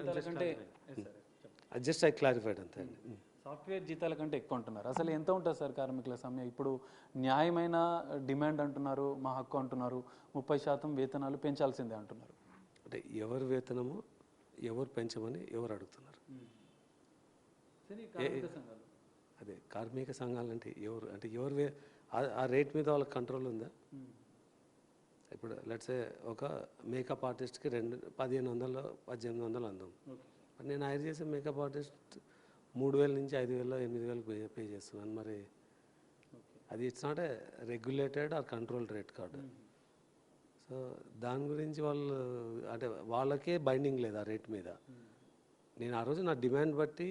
జీతాల కంటే just I clarified అంతే అండి. సాఫ్ట్వేర్ జీతాల కంటే ఎక్కువ అంటున్నారు. అసలు ఎంత ఉంటుంది సార్ కార్మికుల సమ్మె? ఇప్పుడు న్యాయమైన డిమాండ్ అంటున్నారు, మా హక్కు అంటున్నారు, 30% వేతనాలు పెంచాల్సిందే అంటున్నారు. అంటే ఎవరి వేతనము ఎవరు పెంచమని ఎవరు అడుగుతున్నారు? అదే కార్మిక సంఘాలు అంటే ఎవరు, అంటే ఎవరు ఆ రేట్ మీద వాళ్ళకి కంట్రోల్ ఉందా? ఇప్పుడు లెట్సే ఒక మేకప్ ఆర్టిస్ట్కి 1500 1800 అందాం. నేను హైర్ చేసే మేకప్ ఆర్టిస్ట్ 3000 నుంచి 5000 8000 పే చేస్తున్నాను. మరి అది it's not a regulated or control rate card. So దాని గురించి వాళ్ళు అంటే వాళ్ళకే బైండింగ్ లేదు ఆ రేట్ మీద. నేను ఆ రోజు నా డిమాండ్ బట్టి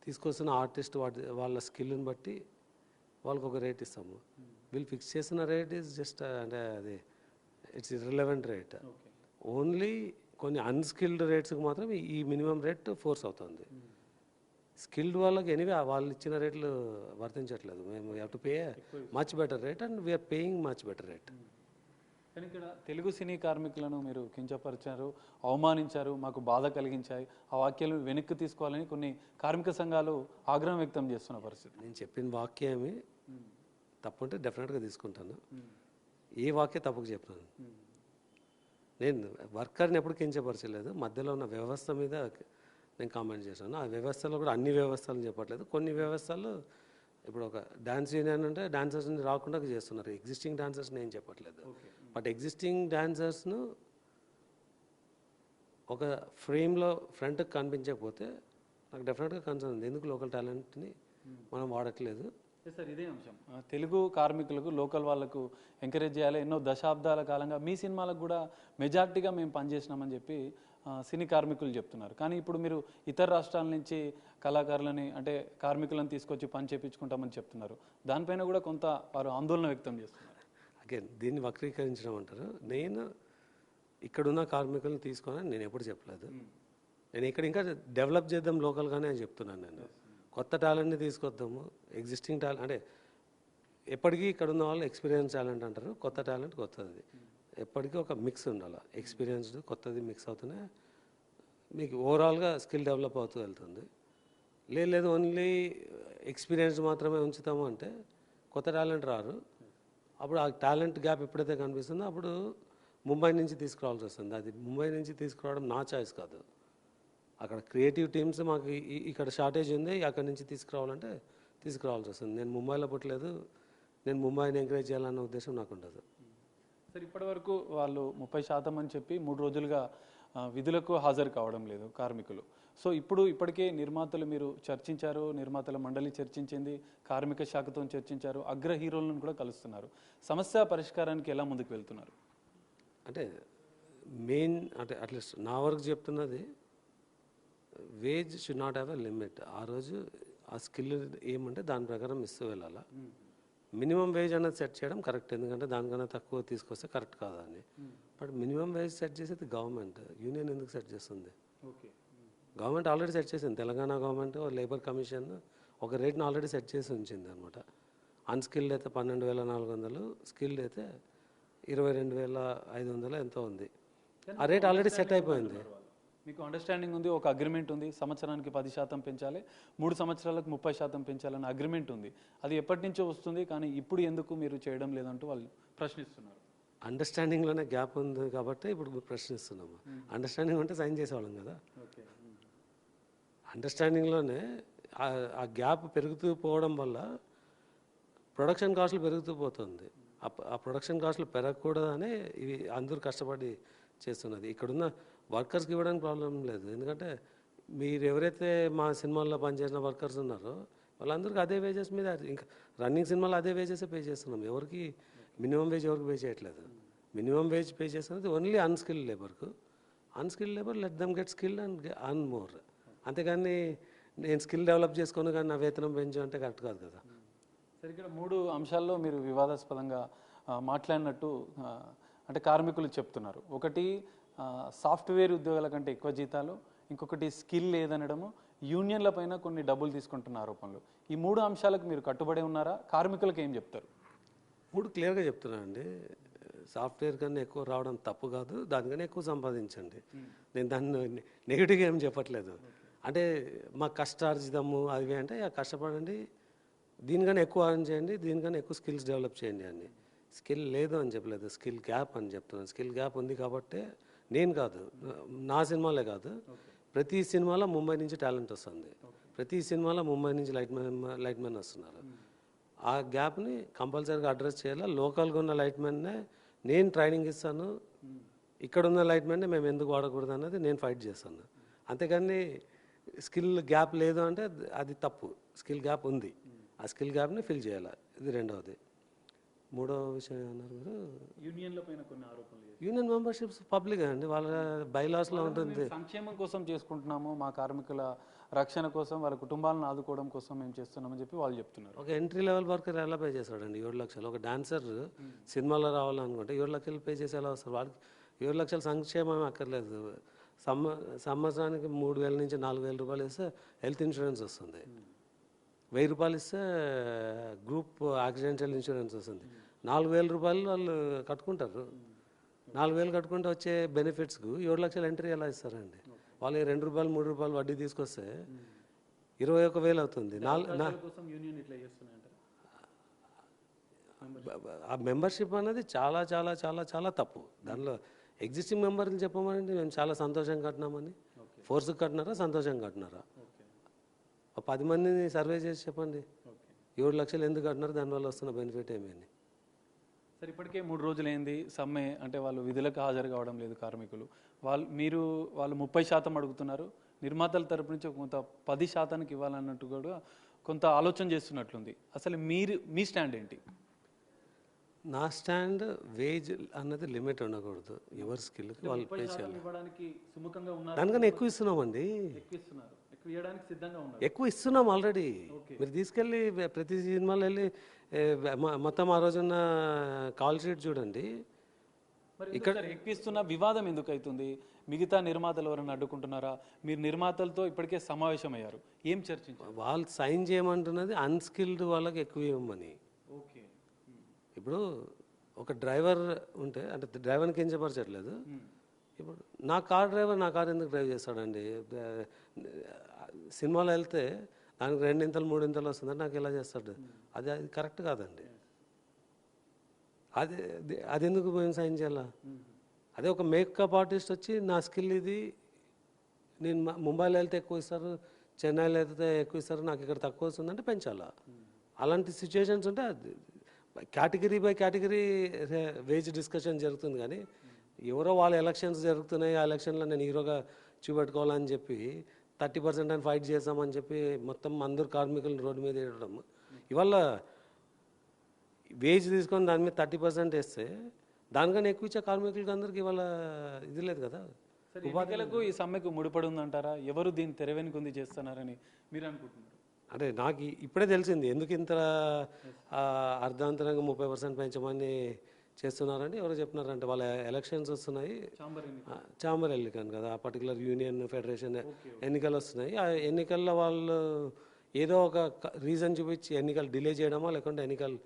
తీసుకొస్తున్న ఆర్టిస్ట్ వాళ్ళ స్కిల్ని బట్టి వాళ్ళకి ఒక రేట్ ఇస్తాము. వీళ్ళు ఫిక్స్ చేసిన రేట్ ఈజ్ జస్ట్ అంటే అది ఇట్స్ ఇర్రిలవెంట్ రేట్. ఓన్లీ కొన్ని అన్స్కిల్డ్ రేట్స్కి మాత్రం ఈ మినిమం రేట్ ఫోర్స్ అవుతుంది. స్కిల్డ్ వాళ్ళకి ఎనీవే వాళ్ళు ఇచ్చిన రేట్లు వర్తించట్లేదు. మేము have to pay much better rate and we're paying much better rate. కానీ ఇక్కడ తెలుగు సినీ కార్మికులను మీరు కించపరిచారు, అవమానించారు, మాకు బాధ కలిగించాయి, ఆ వాక్యాలు వెనక్కి తీసుకోవాలని కొన్ని కార్మిక సంఘాలు ఆగ్రహం వ్యక్తం చేస్తున్న పరిస్థితి. నేను చెప్పిన వాక్యమే తప్పుంటే డెఫినెట్గా తీసుకుంటాను. ఏ వాక్య తప్పుకు చెప్పాను. నేను వర్కర్ని ఎప్పుడు కించపరచలేదు. మధ్యలో ఉన్న వ్యవస్థ మీద నేను కామెంట్ చేశాను. ఆ వ్యవస్థలో కూడా అన్ని వ్యవస్థలను చెప్పట్లేదు. కొన్ని వ్యవస్థలు ఇప్పుడు ఒక డ్యాన్స్ యూనియన్ అంటే డాన్సర్స్ని రాకుండా చేస్తున్నారు. ఎగ్జిస్టింగ్ డాన్సర్స్ని ఏం చెప్పట్లేదు. బట్ ఎగ్జిస్టింగ్ డాన్సర్స్ను ఒక ఫ్రేమ్లో ఫ్రంట్కి కనిపించకపోతే నాకు డెఫినెట్గా కన్సర్న్ ఉంది. ఎందుకు లోకల్ టాలెంట్ని మనం వాడట్లేదు? సార్ ఇదే అంశం, తెలుగు కార్మికులకు లోకల్ వాళ్ళకు ఎంకరేజ్ చేయాలి. ఎన్నో దశాబ్దాల కాలంగా మీ సినిమాలకు కూడా మెజార్టీగా మేము పనిచేసినామని చెప్పి సినీ కార్మికులు చెప్తున్నారు. కానీ ఇప్పుడు మీరు ఇతర రాష్ట్రాల నుంచి కళాకారులని అంటే కార్మికులను తీసుకొచ్చి పని చేయించుకుంటామని చెప్తున్నారు. దానిపైన కూడా కొంత వారు ఆందోళన వ్యక్తం చేస్తున్నారు. అగైన్ దీన్ని వక్రీకరించడం అంటారు. నేను ఇక్కడున్న కార్మికులను తీసుకొని నేను ఎప్పుడు చెప్పలేదు. నేను ఇక్కడ ఇంకా డెవలప్ చేద్దాం లోకల్గానే అని చెప్తున్నాను. నేను కొత్త టాలెంట్ని తీసుకొద్దాము. ఎగ్జిస్టింగ్ టాలెంట్ అంటే ఎప్పటికీ ఇక్కడ ఉన్న వాళ్ళు ఎక్స్పీరియన్స్ టాలెంట్ అంటారు. కొత్త టాలెంట్ కొత్తది. ఎప్పటికీ ఒక మిక్స్ ఉండాలి. ఎక్స్పీరియన్స్డ్ కొత్తది మిక్స్ అవుతూనే మీకు ఓవరాల్గా స్కిల్ డెవలప్ అవుతూ వెళ్తుంది. లేదు ఓన్లీ ఎక్స్పీరియన్స్ మాత్రమే ఉంచుతాము అంటే కొత్త టాలెంట్ రారు. అప్పుడు ఆ టాలెంట్ గ్యాప్ ఎప్పుడైతే కనిపిస్తుందో అప్పుడు ముంబై నుంచి తీసుకురావాల్సి వస్తుంది. అది ముంబై నుంచి తీసుకురావడం నా చాయిస్ కాదు. అక్కడ క్రియేటివ్ టీమ్స్ మాకు ఇక్కడ షార్టేజ్ ఉంది, అక్కడి నుంచి తీసుకురావాలంటే తీసుకురావాల్సి వస్తుంది. నేను ముంబైలో పుట్టలేదు, నేను ముంబైని ఎంకరేజ్ చేయాలన్న ఉద్దేశం నాకు ఉండదు. సార్ ఇప్పటివరకు వాళ్ళు 30% అని చెప్పి 3 రోజులుగా విధులకు హాజరు కావడం లేదు కార్మికులు. సో ఇప్పటికే నిర్మాతలు మీరు చర్చించారు, నిర్మాతల మండలి చర్చించింది, కార్మిక శాఖతో చర్చించారు, అగ్ర హీరోలను కూడా కలుస్తున్నారు. సమస్య పరిష్కారానికి ఎలా ముందుకు వెళ్తున్నారు? అంటే మెయిన్ అంటే అట్లీస్ట్ నా వరకు చెప్తున్నది wage should not have a limit. ఆ రోజు ఆ స్కిల్ ఏమంటే దాని ప్రకారం ఇస్తూ వెళ్ళాలా. మినిమం వేజ్ అనేది సెట్ చేయడం కరెక్ట్, ఎందుకంటే దానికన్నా తక్కువ తీసుకొస్తే కరెక్ట్ కాదని. బట్ మినిమం వేజ్ సెట్ చేసేది గవర్నమెంట్, యూనియన్ ఎందుకు సెట్ చేస్తుంది? గవర్నమెంట్ ఆల్రెడీ సెట్ చేసింది. తెలంగాణ గవర్నమెంట్ లేబర్ కమిషన్ ఒక రేట్ని ఆల్రెడీ సెట్ చేసి ఉంచింది అనమాట. అన్స్కిల్డ్ అయితే 12,400, స్కిల్డ్ అయితే 22,500 ఎంతో ఉంది. ఆ రేట్ ఆల్రెడీ సెట్ అయిపోయింది. మీకు అండర్స్టాండింగ్ ఉంది, ఒక అగ్రిమెంట్ ఉంది, సంవత్సరానికి 10% పెంచాలి, 3 సంవత్సరాలకు 30% పెంచాలని అగ్రిమెంట్ ఉంది. అది ఎప్పటి నుంచో వస్తుంది, కానీ ఇప్పుడు ఎందుకు మీరు చేయడం లేదంటూ వాళ్ళు ప్రశ్నిస్తున్నారు. అండర్స్టాండింగ్లోనే గ్యాప్ ఉంది కాబట్టి ఇప్పుడు ప్రశ్నిస్తున్నాము. అండర్స్టాండింగ్ ఉంటే సైన్ చేసేవాళ్ళం కదా. అండర్స్టాండింగ్లోనే ఆ గ్యాప్ పెరుగుతూ పోవడం వల్ల ప్రొడక్షన్ కాస్టులు పెరుగుతూ పోతుంది. ఆ ప్రొడక్షన్ కాస్టులు పెరగకూడదని ఇవి అందరూ కష్టపడి చేస్తున్నది. ఇక్కడున్న వర్కర్స్కి ఇవ్వడానికి ప్రాబ్లం లేదు, ఎందుకంటే మీరు ఎవరైతే మా సినిమాల్లో పనిచేసిన వర్కర్స్ ఉన్నారో వాళ్ళందరికీ అదే వేజెస్ మీద, ఇంకా రన్నింగ్ సినిమాలో అదే వేజెస్ పే చేస్తున్నాం. ఎవరికి మినిమం వేజ్ ఎవరికి పే చేయట్లేదు. మినిమం వేజ్ పే చేస్తున్నది ఓన్లీ అన్స్కిల్డ్ లేబర్కు. Unskilled labour let them get skill and earn more. అంతేగాని నేను స్కిల్ డెవలప్ చేసుకుని కానీ నా వేతనం పెంచు అంటే కరెక్ట్ కాదు కదా. సరే ఇక్కడ 3 అంశాల్లో మీరు వివాదాస్పదంగా మాట్లాడినట్టు అంటే కార్మికులు చెప్తున్నారు. ఒకటి సాఫ్ట్వేర్ ఉద్యోగాల కంటే ఎక్కువ జీతాలు, ఇంకొకటి స్కిల్ లేదనడము, యూనియన్ల పైన కొన్ని డబ్బులు తీసుకుంటున్న ఆరోపణలు. ఈ 3 అంశాలకు మీరు కట్టుబడి ఉన్నారా? కార్మికులకు ఏం చెప్తారు? 3 క్లియర్గా చెప్తున్నానండి. సాఫ్ట్వేర్ కన్నా ఎక్కువ రావడం తప్పు కాదు, దానికన్నా ఎక్కువ సంపాదించండి. నేను దాన్ని నెగిటివ్గా ఏం చెప్పట్లేదు. అంటే మా కష్టార్జితము అవి అంటే కష్టపడండి, దీనికన్నా ఎక్కువ అర్న్ చేయండి, దీనికన్నా ఎక్కువ స్కిల్స్ డెవలప్ చేయండి అని. స్కిల్ లేదు అని చెప్పలేదు, స్కిల్ గ్యాప్ అని చెప్తున్నాను. స్కిల్ గ్యాప్ ఉంది కాబట్టి నేను కాదు, నా సినిమాలే కాదు, ప్రతి సినిమాలో ముంబై నుంచి టాలెంట్ వస్తుంది, ప్రతి సినిమాలో ముంబై నుంచి లైట్ మెన్ వస్తున్నారు. ఆ గ్యాప్ని కంపల్సరీగా అడ్రస్ చేయాలి. లోకల్గా ఉన్న లైట్ మెన్నే నేను ట్రైనింగ్ ఇస్తాను, ఇక్కడ ఉన్న లైట్ మెన్నే మేము ఎందుకు వాడకూడదు అన్నది నేను ఫైట్ చేస్తాను. అంతేకాని స్కిల్ గ్యాప్ లేదు అంటే అది తప్పు. స్కిల్ గ్యాప్ ఉంది, ఆ స్కిల్ గ్యాప్ని ఫిల్ చేయాలి. ఇది రెండవది. మూడవ విషయం ఏమన్నారు మీరు? యూనియన్ల పైన కొన్ని ఆరోపణలు. యూనియన్ మెంబర్షిప్స్ పబ్లిక్ అండి, వాళ్ళ బైలాస్లో ఉంటుంది. సంక్షేమం కోసం చేసుకుంటున్నాము, మా కార్మికుల రక్షణ కోసం, వాళ్ళ కుటుంబాలను ఆదుకోవడం కోసం మేము చేస్తున్నామని చెప్పి వాళ్ళు చెప్తున్నారు. ఒక ఎంట్రీ లెవెల్ వర్కర్ ఎలా పే చేస్తాడండి 7 లక్షలు? ఒక డాన్సర్ సినిమాలో రావాలనుకుంటే 7 లక్షలు పే చేసి ఎలా వస్తారు? వాళ్ళకి 7 లక్షల సంక్షేమం అక్కర్లేదు. సంవత్సరానికి 3,000 నుంచి 4,000 రూపాయలు ఇస్తే హెల్త్ ఇన్సూరెన్స్ వస్తుంది, 1,000 రూపాయలు ఇస్తే గ్రూప్ యాక్సిడెంటల్ ఇన్సూరెన్స్ వస్తుంది. 4,000 రూపాయలు వాళ్ళు కట్టుకుంటారు. 4,000 కట్టుకుంటే వచ్చే బెనిఫిట్స్కు 7 లక్షలు ఎంట్రీ ఎలా ఇస్తారండి? వాళ్ళు 2 రూపాయలు 3 రూపాయలు వడ్డీ తీసుకొస్తే 21,000 అవుతుంది. ఆ మెంబర్షిప్ అనేది చాలా చాలా చాలా చాలా తప్పు. దానిలో ఎగ్జిస్టింగ్ మెంబర్లు చెప్పమని మేము చాలా సంతోషంగా కట్టినామని, ఫోర్స్కి కట్టినారా సంతోషంగా కట్టినారా? 10 మందిని సర్వే చేసి చెప్పండి 7 లక్షలు ఎందుకు కట్టినారు, దానివల్ల వస్తున్న బెనిఫిట్ ఏమి అని. సరే, ఇప్పటికే 3 రోజులైంది సమ్మె, అంటే వాళ్ళు విధులకు హాజరు కావడం లేదు కార్మికులు. వాళ్ళు 30% అడుగుతున్నారు, నిర్మాతల తరపు నుంచి కొంత 10% ఇవ్వాలన్నట్టు కూడా కొంత ఆలోచన చేస్తున్నట్లుంది. అసలు మీ స్టాండ్ ఏంటి? నా స్టాండ్ వేజ్ అన్నది లిమిట్ ఉండకూడదు, ఎవరి స్కిల్కి వాళ్ళు పే చేయాలి. దానికన్నా ఎక్కువ ఇస్తున్నామండి, ఎక్కువ ఇస్తున్నాం ఆల్రెడీ. మీరు తీసుకెళ్ళి ప్రతి సినిమాలో వెళ్ళి మొత్తం ఆ రోజున్న కాల్ షీట్ చూడండి. ఇక్కడ ఎక్కిస్తున్న వివాదం ఎందుకు అవుతుంది? మిగతా నిర్మాతలు ఎవరైనా అడ్డుకుంటున్నారా? మీరు నిర్మాతలతో ఇప్పటికే సమావేశం అయ్యారు, ఏం చర్చించారు? వాళ్ళు సైన్ చేయమంటున్నది అన్స్కిల్డ్ వాళ్ళకి ఎక్కువ ఇవ్వమని. ఓకే, ఇప్పుడు ఒక డ్రైవర్ ఉంటే, అంటే డ్రైవర్ని కించపరచట్లేదు, ఇప్పుడు నా కార్ డ్రైవర్ నా కార్ ఎందుకు డ్రైవ్ చేస్తాడండి? సినిమాలో వెళ్తే దానికి 2 ఇంతలు 3 ఇంతలు వస్తుందంటే నాకు ఎలా చేస్తాడు? అది కరెక్ట్ కాదండి. అది ఎందుకు మేము సైన్ చేయాలా? అదే ఒక మేకప్ ఆర్టిస్ట్ వచ్చి నా స్కిల్ ఇది, నేను ముంబైలో వెళ్తే ఎక్కువ ఇస్తారు, చెన్నైలో వెళ్తే ఎక్కువ ఇస్తారు, నాకు ఇక్కడ తక్కువ వస్తుందంటే పెంచాలా. అలాంటి సిచ్యువేషన్స్ ఉంటే category by category wage discussion జరుగుతుంది. కానీ ఎవరో వాళ్ళ ఎలక్షన్స్ జరుగుతున్నాయి, ఆ ఎలక్షన్లో నేను హీరోగా చూపెట్టుకోవాలని చెప్పి 30% అని ఫైట్ చేస్తామని చెప్పి మొత్తం అందరు కార్మికులను రోడ్డు మీద వేయడం. ఇవాళ వేజ్ తీసుకొని దాని మీద 30% వేస్తే దానికన్నా ఎక్కువ ఇచ్చే కార్మికులకి అందరికి ఇవాళ ఇది లేదు కదా. ఉపాధ్యాయులకు ఈ సమ్మెకు ముడిపడి ఉందంటారా? ఎవరు దీన్ని తెరవెనుకుంది చేస్తున్నారని మీరు అనుకుంటున్నారు? అంటే నాకు ఇప్పుడే తెలిసింది ఎందుకు ఇంత అర్ధాంతరంగా 30% పెంచమని చేస్తున్నారంటే ఎవరు చెప్తున్నారంటే వాళ్ళ ఎలక్షన్స్ వస్తున్నాయి, ఛాంబర్ ఎన్నికలు కదా, ఆ పర్టికులర్ యూనియన్ ఫెడరేషన్ ఎన్నికలు వస్తున్నాయి. ఆ ఎన్నికల్లో వాళ్ళు ఏదో ఒక రీజన్ చూపించి ఎన్నికలు డిలే చేయడమో లేకుంటే ఎన్నికలు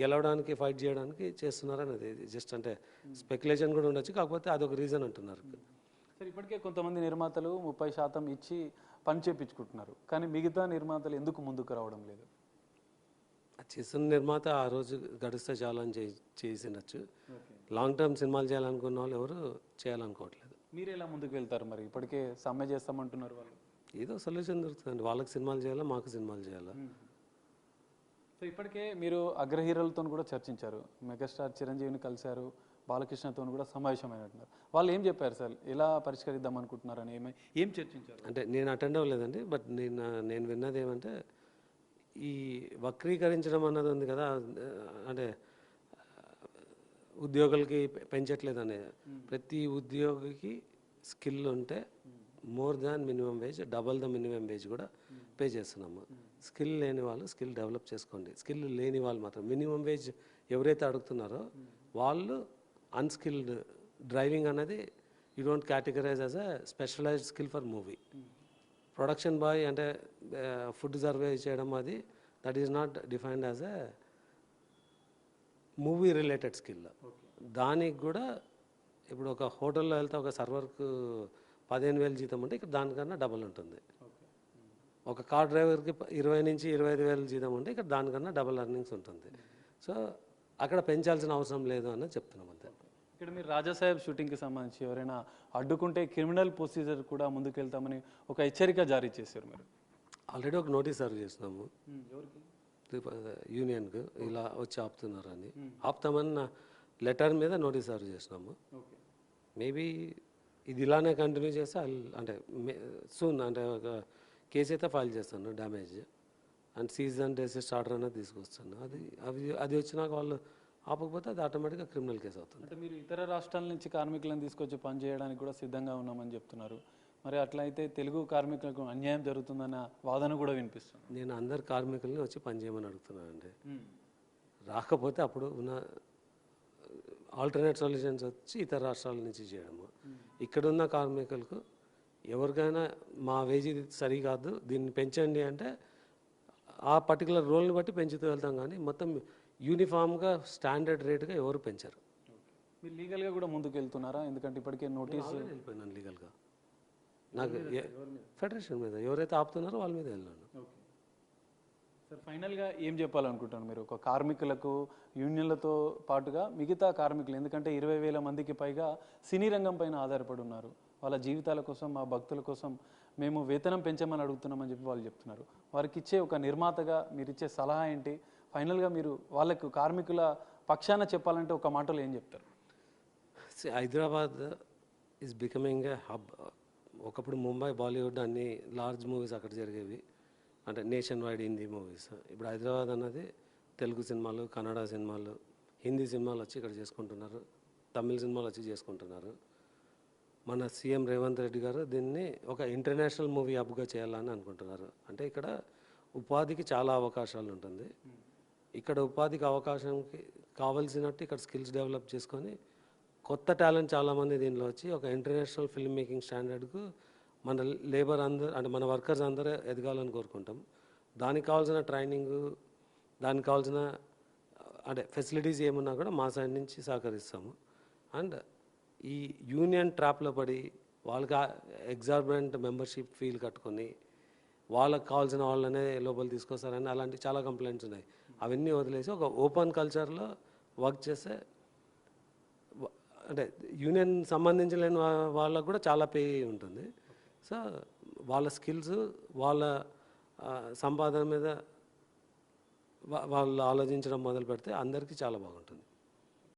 గెలవడానికి ఫైట్ చేయడానికి చేస్తున్నారని అది జస్ట్ అంటే స్పెక్యులేషన్ కూడా ఉండొచ్చు, కాకపోతే అదొక రీజన్ అంటున్నారు. సరే, ఇప్పటికే కొంతమంది నిర్మాతలు 30% ఇచ్చి పని చేయించుకుంటున్నారు, కానీ మిగతా నిర్మాతలు ఎందుకు ముందుకు రావడం లేదు? చేస్తున్న నిర్మాత ఆ రోజు గడిస్తే చాలని చేసినచ్చు, లాంగ్ టర్మ్ సినిమాలు చేయాలనుకున్న వాళ్ళు ఎవరు చేయాలనుకోవట్లేదు. మీరు ఎలా ముందుకు వెళ్తారు మరి? ఇప్పటికే సమ్మె చేస్తామంటున్నారు వాళ్ళు. ఏదో సొల్యూషన్ దొరుకుతుందండి, వాళ్ళకి సినిమాలు చేయాలా, మాకు సినిమాలు చేయాలా. సో ఇప్పటికే మీరు అగ్ర హీరోలతో కూడా చర్చించారు, మెగాస్టార్ చిరంజీవిని కలిశారు, బాలకృష్ణతో కూడా సమావేశమైనట్టున్నారు. వాళ్ళు ఏం చెప్పారు సార్, ఎలా పరిష్కరిద్దాం అనుకుంటున్నారని ఏం చర్చించారు? అంటే నేను అటెండ్ అవ్వలేదండి, బట్ నేను విన్నది ఏమంటే ఈ వక్రీకరించడం అన్నది ఉంది కదా, అంటే ఉద్యోగులకి పెంచట్లేదని. ప్రతి ఉద్యోగికి స్కిల్ ఉంటే more than minimum wage, double the minimum wage కూడా పే చేస్తున్నాము. స్కిల్ లేని వాళ్ళు స్కిల్ డెవలప్ చేసుకోండి, స్కిల్ లేని వాళ్ళు మాత్రం మినిమం వేజ్ ఎవరైతే అడుగుతున్నారో వాళ్ళు అన్స్కిల్డ్. డ్రైవింగ్ అనేది you don't categorise as a specialised skill for movie. Production boy అంటే ఫుడ్ సర్వే చేయడం, అది that is not defined as a movie related skill. దానికి కూడా ఇప్పుడు ఒక హోటల్లో వెళ్తే ఒక సర్వర్కు 15,000 జీతం ఉంటే ఇక్కడ దానికన్నా డబల్ ఉంటుంది. ఒక కార్ డ్రైవర్కి 20 నుంచి 25,000 జీతం ఉంటే ఇక్కడ దానికన్నా డబల్ ఎర్నింగ్స్ ఉంటుంది. సో అక్కడ పెంచాల్సిన అవసరం లేదు అన్నది చెప్తున్నాం అంతే. ఇక్కడ మీరు రాజాసాహెబ్ షూటింగ్కి సంబంధించి ఎవరైనా అడ్డుకుంటే క్రిమినల్ ప్రొసీజర్ కూడా ముందుకెళ్తామని ఒక హెచ్చరిక జారీ చేశారు మీరు. ఆల్రెడీ ఒక నోటీస్ సర్వ్ చేసినాము ఎవరికి? యూనియన్కు, ఇలా వచ్చి ఆపుతున్నారని. ఆపుతామని లెటర్ మీద నోటీస్ సర్వ్ చేసినాము. ఓకే. మేబీ ఇది ఇలానే కంటిన్యూ చేస్తే అంటే సూన్ అంటే ఒక కేసు అయితే ఫైల్ చేస్తాను damage and cease and desist order అనేది తీసుకొస్తాను. అది వచ్చినాక వాళ్ళు ఆపకపోతే అది ఆటోమేటిక్గా క్రిమినల్ కేసు అవుతుంది. అంటే మీరు ఇతర రాష్ట్రాల నుంచి కార్మికులను తీసుకొచ్చి పని చేయడానికి కూడా సిద్ధంగా ఉన్నామని చెప్తున్నారు. మరి అట్లయితే తెలుగు కార్మికులకు అన్యాయం జరుగుతుందన్న వాదన కూడా వినిపిస్తుంది. నేను అందరు కార్మికుల్ని వచ్చి పని చేయమని అడుగుతున్నానండి. రాకపోతే అప్పుడు ఉన్న ఆల్టర్నేట్ సొల్యూషన్స్ వచ్చి ఇతర రాష్ట్రాల నుంచి చేయడము. ఇక్కడున్న కార్మికులకు ఎవరికైనా మా వేజ్ ఇది సరికాదు దీన్ని పెంచండి అంటే ఆ పర్టికులర్ రోల్ని బట్టి పెంచుతూ వెళ్తాం, కానీ మొత్తం యూనిఫామ్గా స్టాండర్డ్ రేటుగా ఎవరు పెంచారు. మీరు లీగల్గా కూడా ముందుకు వెళ్తున్నారా? ఎందుకంటే ఇప్పటికే నోటీస్ వెళ్ళిపోయినాను లీగల్గా. నాకు ఫెడరేషన్ మీద ఎవరైతే ఆపుతున్నారో వాళ్ళ మీద వెళ్ళాను. ఓకే సార్, ఫైనల్గా ఏం చెప్పాలనుకుంటున్నారు మీరు ఒక కార్మికులకు యూనియన్లతో పాటుగా మిగతా కార్మికులు? ఎందుకంటే 20,000 మందికి పైగా సినీ రంగం పైన ఆధారపడి ఉన్నారు. వాళ్ళ జీవితాల కోసం, మా భక్తుల కోసం మేము వేతనం పెంచమని అడుగుతున్నామని చెప్పి వాళ్ళు చెప్తున్నారు. వారికి ఇచ్చే ఒక నిర్మాతగా మీరు ఇచ్చే సలహా ఏంటి? ఫైనల్గా మీరు వాళ్ళకు కార్మికుల పక్షాన చెప్పాలంటే ఒక మాటలో ఏం చెప్తారు? Hyderabad is becoming a hub. ఒకప్పుడు ముంబై, బాలీవుడ్ అన్ని లార్జ్ మూవీస్ అక్కడ జరిగేవి, అంటే నేషన్ వైడ్ హిందీ మూవీస్. ఇప్పుడు హైదరాబాద్ అన్నది తెలుగు సినిమాలు, కన్నడ సినిమాలు, హిందీ సినిమాలు వచ్చి ఇక్కడ చేసుకుంటున్నారు, తమిళ సినిమాలు వచ్చి చేసుకుంటున్నారు. మన సీఎం రేవంత్ రెడ్డి గారు దీన్ని ఒక ఇంటర్నేషనల్ మూవీ హబ్గా చేయాలని అనుకుంటున్నారు. అంటే ఇక్కడ ఉపాధికి చాలా అవకాశాలు ఉంటుంది. ఇక్కడ ఉపాధికి అవకాశంకి కావాల్సినట్టు ఇక్కడ స్కిల్స్ డెవలప్ చేసుకొని కొత్త టాలెంట్ చాలామంది దీనిలో వచ్చి ఒక ఇంటర్నేషనల్ ఫిల్మ్ మేకింగ్ స్టాండర్డ్కు మన లేబర్ అందరూ అంటే మన వర్కర్స్ అందరూ ఎదగాలని కోరుకుంటాం. దానికి కావాల్సిన ట్రైనింగు, దానికి కావాల్సిన అంటే ఫెసిలిటీస్ ఏమున్నా కూడా మా సైడ్ నుంచి సహకరిస్తాము. అండ్ ఈ యూనియన్ ట్రాప్లో పడి వాళ్ళకి ఎగ్జార్బెంట్ మెంబర్షిప్ ఫీల్ కట్టుకొని వాళ్ళకి కావాల్సిన వాళ్ళనే లోపల తీసుకొస్తారని అలాంటి చాలా కంప్లైంట్స్ ఉన్నాయి. అవన్నీ వదిలేసి ఒక ఓపెన్ కల్చర్లో వర్క్ చేస్తే అంటే యూనియన్ సంబంధించిన వాళ్ళకు కూడా చాలా పే ఉంటుంది. సో వాళ్ళ స్కిల్స్, వాళ్ళ సంపాదన మీద వాళ్ళు ఆలోచించడం మొదలు పెడితే అందరికీ చాలా బాగుంటుంది.